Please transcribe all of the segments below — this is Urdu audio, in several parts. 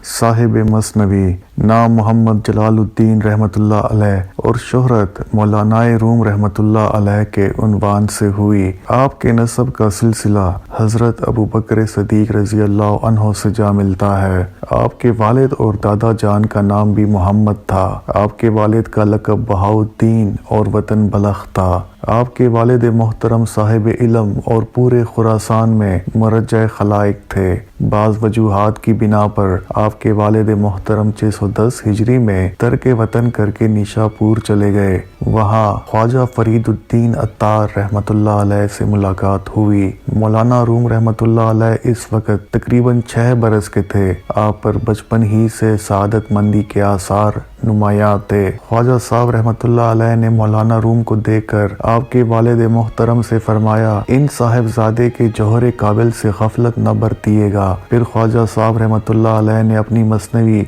صاحب مثنوی نام محمد جلال الدین رحمۃ اللہ علیہ اور شہرت مولانا روم رحمۃ اللہ علیہ کے عنوان سے ہوئی۔ آپ کے نسب کا سلسلہ حضرت ابو بکر صدیق رضی اللہ عنہ سے جا ملتا ہے۔ آپ کے والد اور دادا جان کا نام بھی محمد تھا۔ آپ کے والد کا لقب بہاؤالدین اور وطن بلخ تھا۔ آپ کے والد محترم صاحب علم اور پورے خراسان میں مرجع خلائق تھے۔ بعض وجوہات کی بنا پر آپ کے والد محترم 610 ہجری میں ترک وطن کر کے نیشاپور چلے گئے۔ وہاں خواجہ فرید الدین عطار رحمۃ اللہ علیہ سے ملاقات ہوئی۔ مولانا روم رحمۃ اللہ علیہ اس وقت تقریباً 6 برس کے تھے۔ آپ پر بچپن ہی سے سعادت مندی کے آثار نمایاں تھے۔ خواجہ صاحب رحمۃ اللہ علیہ نے مولانا روم کو دیکھ کر آپ کے والد محترم سے فرمایا، ان صاحبزادے کے جوہر قابل سے غفلت نہ برتیے گا۔ پھر خواجہ صاحب رحمۃ اللہ علیہ نے اپنی مثنوی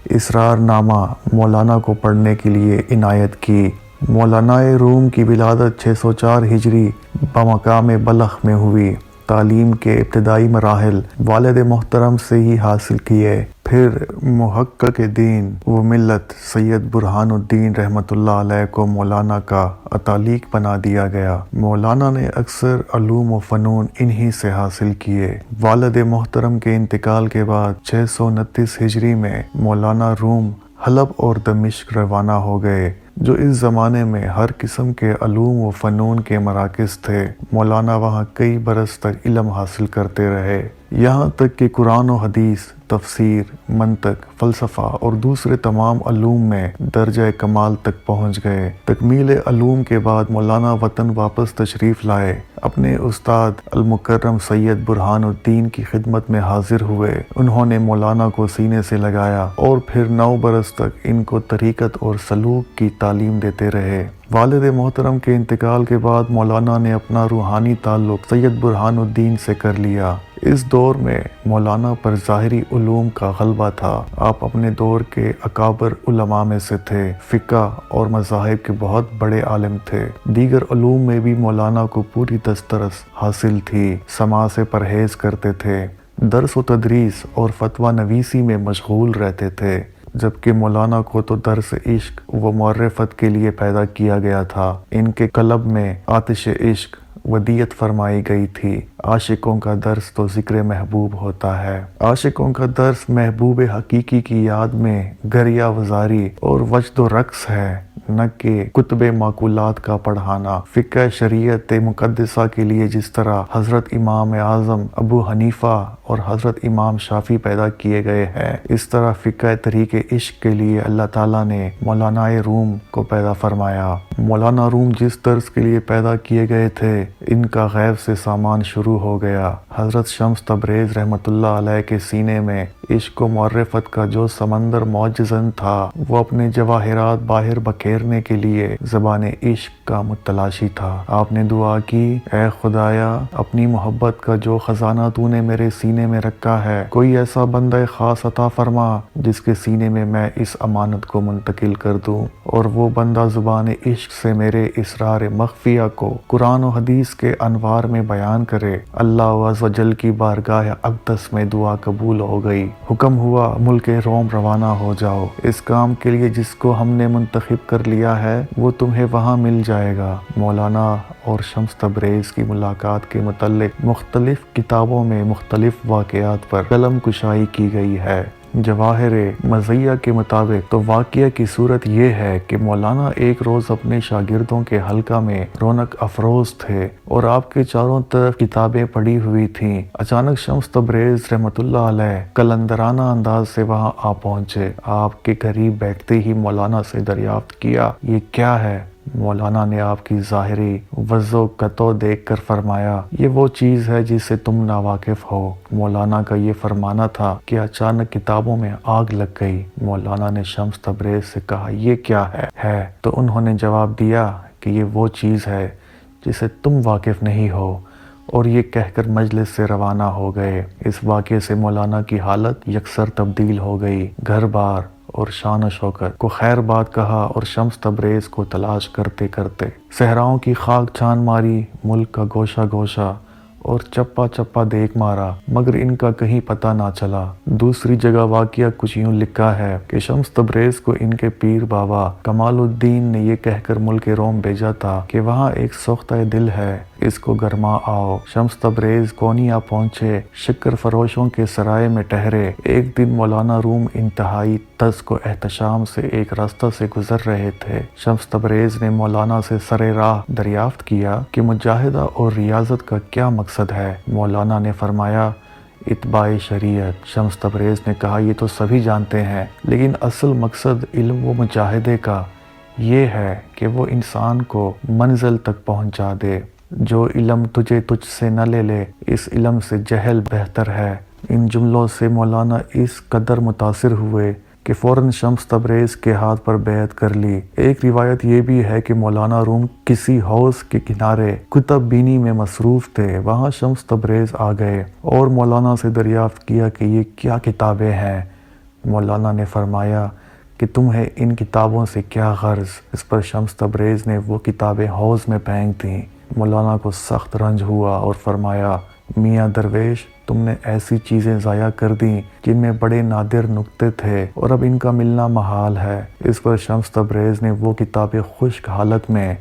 اسرار نامہ مولانا کو پڑھنے کے لیے عنایت کی۔ مولانا روم کی ولادت 604 ہجری بمقام بلخ میں ہوئی۔ تعلیم کے ابتدائی مراحل والد محترم سے ہی حاصل کیے۔ پھر محقق دین و ملت سید برہان الدین رحمۃ اللہ علیہ کو مولانا کا عطالق بنا دیا گیا۔ مولانا نے اکثر علوم و فنون انہی سے حاصل کیے۔ والد محترم کے انتقال کے بعد 629 ہجری میں مولانا روم حلب اور دمشق روانہ ہو گئے، جو اس زمانے میں ہر قسم کے علوم و فنون کے مراکز تھے۔ مولانا وہاں کئی برس تک علم حاصل کرتے رہے، یہاں تک کہ قرآن و حدیث، تفسیر، منطق، فلسفہ اور دوسرے تمام علوم میں درجہ کمال تک پہنچ گئے۔ تکمیل علوم کے بعد مولانا وطن واپس تشریف لائے، اپنے استاد المکرم سید برہان الدین کی خدمت میں حاضر ہوئے۔ انہوں نے مولانا کو سینے سے لگایا اور پھر 9 برس تک ان کو طریقت اور سلوک کی تعلیم دیتے رہے۔ والد محترم کے انتقال کے بعد مولانا نے اپنا روحانی تعلق سید برہان الدین سے کر لیا۔ اس دور میں مولانا پر ظاہری علوم کا غلبہ تھا۔ آپ اپنے دور کے اکابر علماء میں سے تھے، فقہ اور مذاہب کے بہت بڑے عالم تھے۔ دیگر علوم میں بھی مولانا کو پوری دسترس حاصل تھی۔ سماع سے پرہیز کرتے تھے، درس و تدریس اور فتویٰ نویسی میں مشغول رہتے تھے، جبکہ مولانا کو تو درس عشق و معرفت کے لیے پیدا کیا گیا تھا۔ ان کے قلب میں آتش عشق ودیعت فرمائی گئی تھی۔ عاشقوں کا درس تو ذکر محبوب ہوتا ہے۔ عاشقوں کا درس محبوب حقیقی کی یاد میں گریہ وزاری اور وجد و رقص ہے، نہ کہ کتب معقولات کا پڑھانا۔ فقہ شریعت مقدسہ کے لیے جس طرح حضرت امام اعظم ابو حنیفہ اور حضرت امام شافعی پیدا کیے گئے ہیں، اس طرح فقہ طریق عشق کے لیے اللہ تعالیٰ نے مولانا روم کو پیدا فرمایا۔ مولانا روم جس درس کے لیے پیدا کیے گئے تھے، ان کا غیب سے سامان شروع ہو گیا۔ حضرت شمس تبریز رحمۃ اللہ علیہ کے سینے میں عشق و معرفت کا جو سمندر معجزن تھا، وہ اپنے جواہرات باہر بکھیرنے کے لیے زبان عشق کا متلاشی تھا۔ آپ نے دعا کی، اے خدایا، اپنی محبت کا جو خزانہ تو نے میرے سینے میں رکھا ہے، کوئی ایسا بندہ خاص عطا فرما جس کے سینے میں اس امانت کو منتقل کر دوں، اور وہ بندہ زبان عشق سے میرے اسرار مخفیہ کو قرآن و حدیث کے انوار میں بیان کرے۔ اللہ عز و جل کی بارگاہ اقدس میں دعا قبول ہو گئی۔ حکم ہوا، ملک روم روانہ ہو جاؤ۔ اس کام کے لیے جس کو ہم نے منتخب کر لیا ہے، وہ تمہیں وہاں مل جائے گا۔ مولانا اور شمس تبریز کی ملاقات کے متعلق مختلف کتابوں میں مختلف واقعات پر قلم کشائی کی گئی ہے۔ جواہر مزیہ کے مطابق تو واقعہ کی صورت یہ ہے کہ مولانا ایک روز اپنے شاگردوں کے حلقہ میں رونق افروز تھے اور آپ کے چاروں طرف کتابیں پڑی ہوئی تھیں۔ اچانک شمس تبریز رحمۃ اللہ علیہ قلندرانہ انداز سے وہاں آ پہنچے۔ آپ کے قریب بیٹھتے ہی مولانا سے دریافت کیا، یہ کیا ہے؟ مولانا نے آپ کی ظاہری وضع و قطع دیکھ کر فرمایا، یہ وہ چیز ہے جس سے تم ناواقف ہو۔ مولانا کا یہ فرمانا تھا کہ اچانک کتابوں میں آگ لگ گئی۔ مولانا نے شمس تبریز سے کہا، یہ کیا ہے؟ تو انہوں نے جواب دیا کہ یہ وہ چیز ہے جسے تم واقف نہیں ہو، اور یہ کہہ کر مجلس سے روانہ ہو گئے۔ اس واقعے سے مولانا کی حالت یکسر تبدیل ہو گئی۔ گھر بار اور شان و شوکت کو خیر بات کہا اور شمس تبریز کو تلاش کرتے کرتے صحراؤں کی خاک چھان ماری، ملک کا گوشہ گوشہ اور چپا چپا دیکھ مارا مگر ان کا کہیں پتہ نہ چلا۔ دوسری جگہ واقعہ کچھ یوں لکھا ہے کہ شمس تبریز کو ان کے پیر بابا کمال الدین نے یہ کہہ کر ملک روم بھیجا تھا کہ وہاں ایک سوختہ دل ہے، اس کو گرما آؤ۔ شمس تبریز کونیا پہنچے، شکر فروشوں کے سرائے میں ٹھہرے۔ ایک دن مولانا روم انتہائی تزک و احتشام سے ایک راستہ سے گزر رہے تھے۔ شمس تبریز نے مولانا سے سر راہ دریافت کیا کہ مجاہدہ اور ریاضت کا کیا مقصد ہے؟ مولانا نے فرمایا اتباع شریعت۔ شمس تبریز نے کہا یہ تو سبھی جانتے ہیں، لیکن اصل مقصد علم و مجاہدے کا یہ ہے کہ وہ انسان کو منزل تک پہنچا دے۔ جو علم تجھے تجھ سے نہ لے لے، اس علم سے جہل بہتر ہے۔ ان جملوں سے مولانا اس قدر متاثر ہوئے کہ فوراً شمس تبریز کے ہاتھ پر بیعت کر لی۔ ایک روایت یہ بھی ہے کہ مولانا روم کسی حوض کے کنارے کتب بینی میں مصروف تھے، وہاں شمس تبریز آ گئے اور مولانا سے دریافت کیا کہ یہ کیا کتابیں ہیں؟ مولانا نے فرمایا کہ تمہیں ان کتابوں سے کیا غرض؟ اس پر شمس تبریز نے وہ کتابیں حوض میں پھینک دیں۔ مولانا کو سخت رنج ہوا اور فرمایا میاں درویش، تم نے ایسی چیزیں ضائع کر دیں جن میں بڑے نادر نکتے تھے اور اب ان کا ملنا محال ہے۔ اس پر شمس تبریز نے وہ کتابیں خشک حالت میں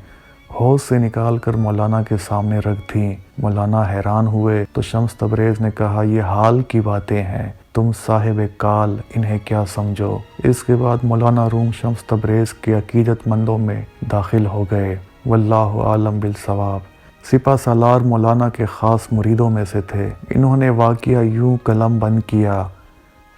حوض سے نکال کر مولانا کے سامنے رکھ دیں۔ مولانا حیران ہوئے تو شمس تبریز نے کہا یہ حال کی باتیں ہیں، تم صاحب کال انہیں کیا سمجھو؟ اس کے بعد مولانا روم شمس تبریز کے عقیدت مندوں میں داخل ہو گئے۔ واللہ عالم بالصواب۔ سپہ سالار مولانا کے خاص مریدوں میں سے تھے۔ انہوں نے واقعہ یوں قلم بند کیا۔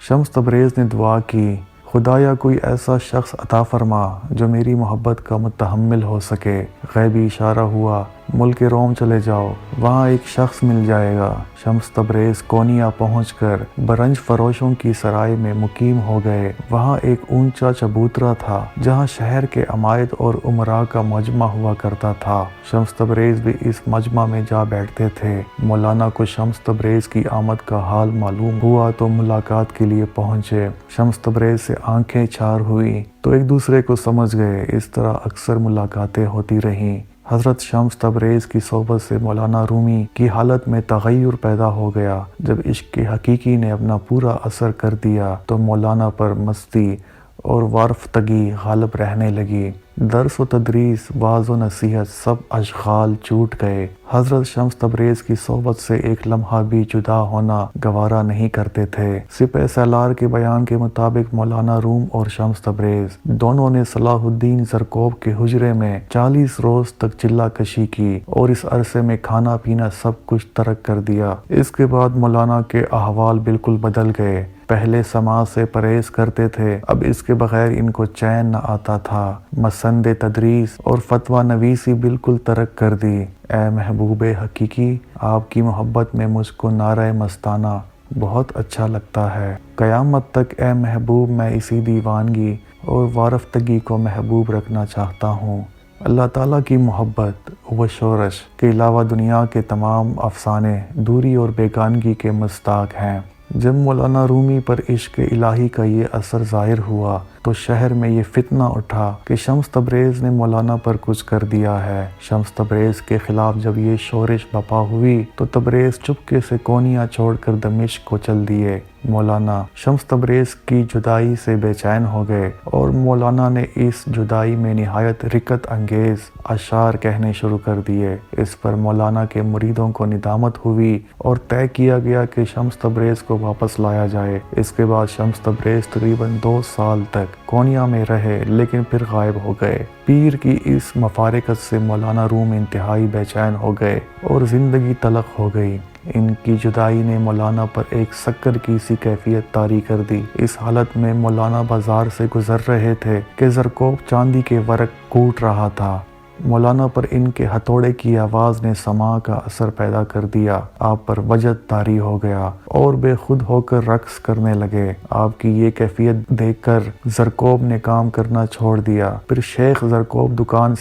شمس تبریز نے دعا کی خدایا کوئی ایسا شخص عطا فرما جو میری محبت کا متحمل ہو سکے۔ غیبی اشارہ ہوا ملک روم چلے جاؤ، وہاں ایک شخص مل جائے گا۔ شمس تبریز کونیا پہنچ کر برنج فروشوں کی سرائے میں مقیم ہو گئے۔ وہاں ایک اونچا چبوترا تھا جہاں شہر کے عمائد اور امراء کا مجمع ہوا کرتا تھا۔ شمس تبریز بھی اس مجمع میں جا بیٹھتے تھے۔ مولانا کو شمس تبریز کی آمد کا حال معلوم ہوا تو ملاقات کے لیے پہنچے۔ شمس تبریز سے آنکھیں چار ہوئی تو ایک دوسرے کو سمجھ گئے۔ اس طرح اکثر ملاقاتیں ہوتی رہیں۔ حضرت شمس تبریز کی صحبت سے مولانا رومی کی حالت میں تغیر پیدا ہو گیا۔ جب عشق حقیقی نے اپنا پورا اثر کر دیا تو مولانا پر مستی اور وارفتگی غالب رہنے لگی۔ درس و تدریس، وعظ و نصیحت سب اشغال چھوٹ گئے۔ حضرت شمس تبریز کی صحبت سے ایک لمحہ بھی جدا ہونا گوارا نہیں کرتے تھے۔ سپہ سالار کے بیان کے مطابق مولانا روم اور شمس تبریز دونوں نے صلاح الدین زرکوب کے حجرے میں 40 روز تک چلہ کشی کی اور اس عرصے میں کھانا پینا سب کچھ ترک کر دیا۔ اس کے بعد مولانا کے احوال بالکل بدل گئے۔ پہلے سماع سے پرہیز کرتے تھے، اب اس کے بغیر ان کو چین نہ آتا تھا۔ مسند تدریس اور فتویٰ نویسی بالکل ترک کر دی۔ اے محبوب حقیقی، آپ کی محبت میں مجھ کو نعرہ مستانہ بہت اچھا لگتا ہے۔ قیامت تک اے محبوب میں اسی دیوانگی اور وارفتگی کو محبوب رکھنا چاہتا ہوں۔ اللہ تعالیٰ کی محبت و شورش کے علاوہ دنیا کے تمام افسانے دوری اور بیگانگی کے مصداق ہیں۔ جب مولانا رومی پر عشق الہی کا یہ اثر ظاہر ہوا تو شہر میں یہ فتنہ اٹھا کہ شمس تبریز نے مولانا پر کچھ کر دیا ہے۔ شمس تبریز کے خلاف جب یہ شورش بپا ہوئی تو تبریز چپکے سے کونیا چھوڑ کر دمشق کو چل دیے۔ مولانا شمس تبریز کی جدائی سے بے چین ہو گئے اور مولانا نے اس جدائی میں نہایت رقت انگیز اشعار کہنے شروع کر دیے۔ اس پر مولانا کے مریدوں کو ندامت ہوئی اور طے کیا گیا کہ شمس تبریز کو واپس لایا جائے۔ اس کے بعد شمس تبریز تقریباً 2 سال تک کونیا میں رہے لیکن پھر غائب ہو گئے۔ پیر کی اس مفارقت سے مولانا روم انتہائی بے چین ہو گئے اور زندگی تلخ ہو گئی۔ ان کی جدائی نے مولانا پر ایک سکر کی سی کیفیت طاری کر دی۔ اس حالت میں مولانا بازار سے گزر رہے تھے کہ زرکوب چاندی کے ورق کوٹ رہا تھا۔ مولانا پر ان کے ہتھوڑے کی آواز نے سماع کا اثر پیدا کر دیا۔ آپ پر وجد طاری ہو گیا اور بے خود ہو کر رقص کرنے لگے۔ آپ کی یہ کیفیت دیکھ کر زرکوب نے کام کرنا چھوڑ دیا۔ پھر شیخ زرکوب دکان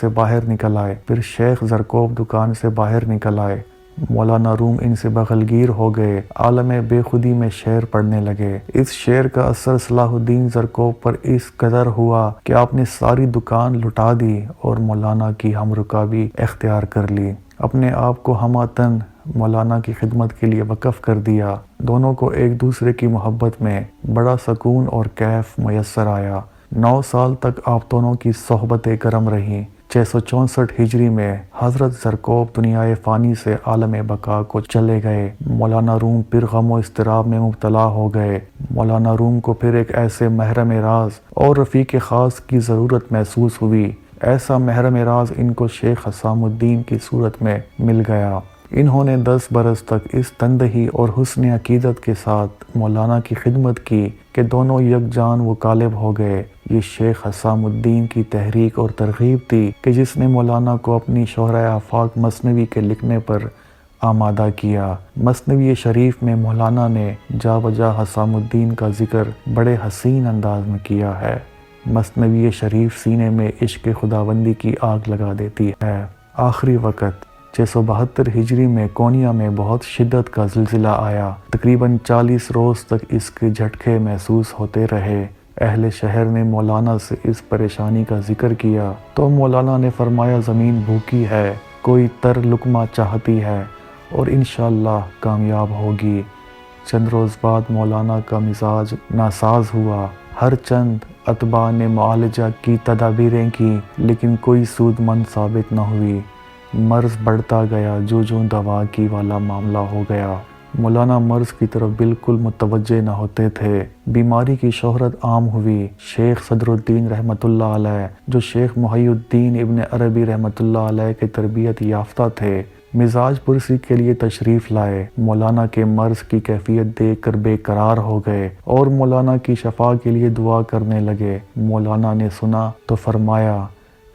سے باہر نکل آئے۔ مولانا روم ان سے بغلگیر ہو گئے، عالم بے خودی میں شعر پڑھنے لگے۔ اس شعر کا اثر صلاح الدین زرکوب پر اس قدر ہوا کہ آپ نے ساری دکان لٹا دی اور مولانا کی ہم رکابی اختیار کر لی۔ اپنے آپ کو ہمہ تن مولانا کی خدمت کے لیے وقف کر دیا۔ دونوں کو ایک دوسرے کی محبت میں بڑا سکون اور کیف میسر آیا۔ 9 سال تک آپ دونوں کی صحبت کرم رہی۔ 664 ہجری میں حضرت زرکوب دنیائے فانی سے عالم بقا کو چلے گئے۔ مولانا روم پھر غم و اضطراب میں مبتلا ہو گئے۔ مولانا روم کو پھر ایک ایسے محرم راز اور رفیق خاص کی ضرورت محسوس ہوئی۔ ایسا محرم راز ان کو شیخ حسام الدین کی صورت میں مل گیا۔ انہوں نے 10 برس تک اس تندہی اور حسن عقیدت کے ساتھ مولانا کی خدمت کی کہ دونوں یکجان و غالب ہو گئے۔ یہ شیخ حسام الدین کی تحریک اور ترغیب تھی کہ جس نے مولانا کو اپنی شہرۂ آفاق مثنوی کے لکھنے پر آمادہ کیا۔ مثنوی شریف میں مولانا نے جا بجا حسام الدین کا ذکر بڑے حسین انداز میں کیا ہے۔ مثنوی شریف سینے میں عشق خداوندی کی آگ لگا دیتی ہے۔ آخری وقت 672 ہجری میں کونیا میں بہت شدت کا زلزلہ آیا۔ تقریباً 40 روز تک اس کے جھٹکے محسوس ہوتے رہے۔ اہل شہر نے مولانا سے اس پریشانی کا ذکر کیا تو مولانا نے فرمایا زمین بھوکی ہے، کوئی تر لقمہ چاہتی ہے اور انشاءاللہ کامیاب ہوگی۔ چند روز بعد مولانا کا مزاج ناساز ہوا۔ ہر چند اتباع نے معالجہ کی تدابیریں کی لیکن کوئی سود مند ثابت نہ ہوئی۔ مرض بڑھتا گیا، جو دوا کی والا معاملہ ہو گیا۔ مولانا مرض کی طرف بالکل متوجہ نہ ہوتے تھے۔ بیماری کی شہرت عام ہوئی۔ شیخ صدر الدین رحمۃ اللہ علیہ، جو شیخ محی الدین ابن عربی رحمۃ اللہ علیہ کے تربیت یافتہ تھے، مزاج پرسی کے لیے تشریف لائے۔ مولانا کے مرض کی کیفیت دیکھ کر بے قرار ہو گئے اور مولانا کی شفا کے لیے دعا کرنے لگے۔ مولانا نے سنا تو فرمایا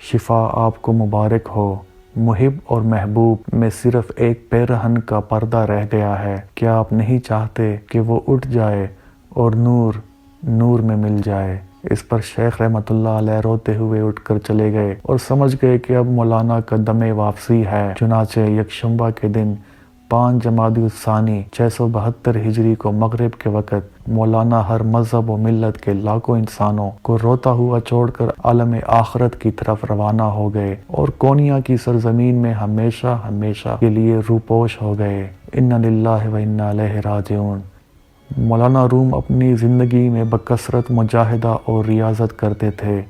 شفا آپ کو مبارک ہو۔ محب اور محبوب میں صرف ایک پیرہن کا پردہ رہ گیا ہے، کیا آپ نہیں چاہتے کہ وہ اٹھ جائے اور نور میں مل جائے؟ اس پر شیخ رحمۃ اللہ علیہ روتے ہوئے اٹھ کر چلے گئے اور سمجھ گئے کہ اب مولانا کا دم واپسی ہے۔ چنانچہ یکشنبہ کے دن 5 جمادی الثانی 672 ہجری کو مغرب کے وقت مولانا ہر مذہب و ملت کے لاکھوں انسانوں کو روتا ہوا چھوڑ کر عالم آخرت کی طرف روانہ ہو گئے اور کونیا کی سرزمین میں ہمیشہ کے لیے روپوش ہو گئے۔ انا للہ و انا الیہ راجعون۔ مولانا روم اپنی زندگی میں بکثرت مجاہدہ اور ریاضت کرتے تھے۔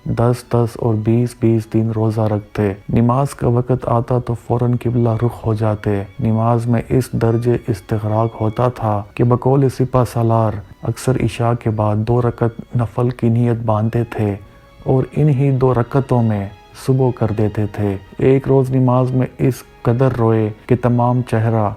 10 اور 20 دن روزہ رکھتے۔ نماز کا وقت آتا تو فوراً قبلہ رخ ہو جاتے۔ نماز میں اس درجے استغراق ہوتا تھا کہ بقول سپہ سالار اکثر عشاء کے بعد 2 رکعت نفل کی نیت باندھتے تھے اور انہی 2 رکعتوں میں صبح کر دیتے تھے۔ ایک روز نماز میں اس قدر روئے کہ تمام چہرہ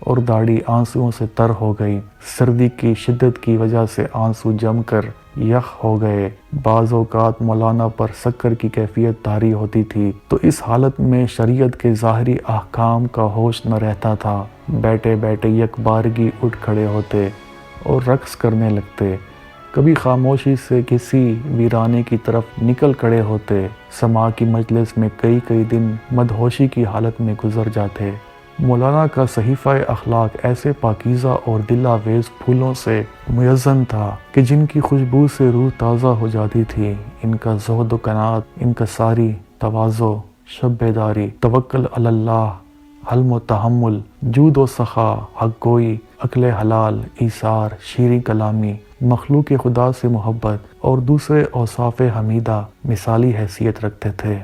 اور داڑھی آنسوؤں سے تر ہو گئی۔ سردی کی شدت کی وجہ سے آنسو جم کر یخ ہو گئے۔ بعض اوقات مولانا پر سکر کی کیفیت طاری ہوتی تھی تو اس حالت میں شریعت کے ظاہری احکام کا ہوش نہ رہتا تھا۔ بیٹھے بیٹھے یک بارگی اٹھ کھڑے ہوتے اور رقص کرنے لگتے۔ کبھی خاموشی سے کسی ویرانے کی طرف نکل کھڑے ہوتے۔ سماع کی مجلس میں کئی دن مدہوشی کی حالت میں گزر جاتے۔ مولانا کا صحیفہ اخلاق ایسے پاکیزہ اور دل آویز پھولوں سے میزن تھا کہ جن کی خوشبو سے روح تازہ ہو جاتی تھی۔ ان کا زہد و قناعت، انکساری، تواضع، شب بیداری، توکل علی اللہ، حلم و تحمل، جود و سخا، حق گوئی، عقل حلال، ایثار، شیریں کلامی، مخلوق خدا سے محبت اور دوسرے اوصاف حمیدہ مثالی حیثیت رکھتے تھے۔